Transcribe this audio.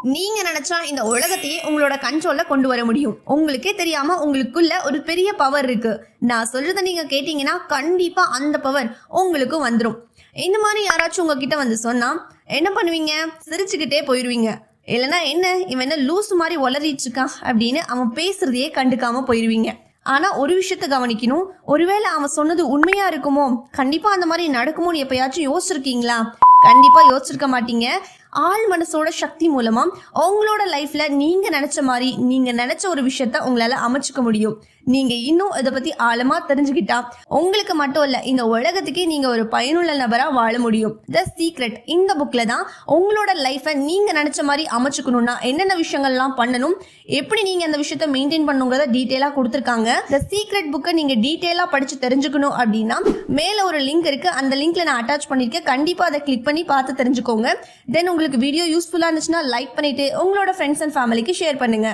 நீங்க நினைச்சா இந்த உலகத்தையே உங்களோட கண்ட்ரோல்ல கொண்டு வர முடியும். உங்களுக்கே தெரியாம உங்களுக்குள்ள ஒரு பெரிய பவர் இருக்கு. நான் சொல்றத நீங்க கேட்டீங்கன்னா கண்டிப்பா அந்த பவர் உங்களுக்கு வந்துடும். இந்த மாதிரி யாராச்சும் உங்ககிட்ட வந்து சொன்னா என்ன பண்ணுவீங்க? சிரிச்சுக்கிட்டே போயிருவீங்க. இல்லைன்னா என்ன இவன் என்ன லூசு மாதிரி உளறிட்டு இருக்கான் அப்படின்னு அவன் பேசுறதையே கண்டுக்காம போயிருவீங்க. ஆனா ஒரு விஷயத்த கவனிக்கணும். ஒருவேளை அவன் சொன்னது உண்மையா இருக்குமோ, கண்டிப்பா அந்த மாதிரி நடக்குமோன்னு எப்பயாச்சும் யோசிச்சிருக்கீங்களா? கண்டிப்பா யோசிச்சிருக்க மாட்டீங்க. ஆள் மனசோட சக்தி மூலமா உங்களோட லைஃப்ல நீங்க நினைச்ச மாதிரி நீங்க நினைச்ச ஒரு விஷயத்த உங்களால அமைச்சுக்க முடியும். நீங்க இன்னும் இதை பத்தி ஆழமா தெரிஞ்சுக்கிட்டா உங்களுக்கு மட்டும் இல்ல, இந்த உலகத்துக்கே நீங்க ஒரு பயனுள்ள நபரா வாழ முடியும். த சீக்ரெட் இந்த புக்ல தான் உங்களோட லைஃபை நீங்க நினைச்ச மாதிரி அமைச்சுக்கணும்னா என்னென்ன விஷயங்கள்லாம் பண்ணணும், எப்படி நீங்க அந்த விஷயத்த மெயின்டைன் பண்ணுங்கிறத டீட்டெயிலா கொடுத்துருக்காங்க. த சீக்ரெட் புக்கை நீங்க டீட்டெயிலா படிச்சு தெரிஞ்சுக்கணும் அப்படின்னா மேல ஒரு லிங்க் இருக்கு. அந்த லிங்க்ல நான் அட்டாச் பண்ணிருக்கேன். கண்டிப்பா அதை கிளிக் பண்ணி பார்த்து தெரிஞ்சுக்கோங்க. தென் உங்களுக்கு வீடியோ யூஸ்ஃபுல்லா இருந்துச்சுன்னா லைக் பண்ணிட்டு உங்களோட ஃப்ரெண்ட்ஸ் அண்ட் ஃபேமிலிக்கு ஷேர் பண்ணுங்க.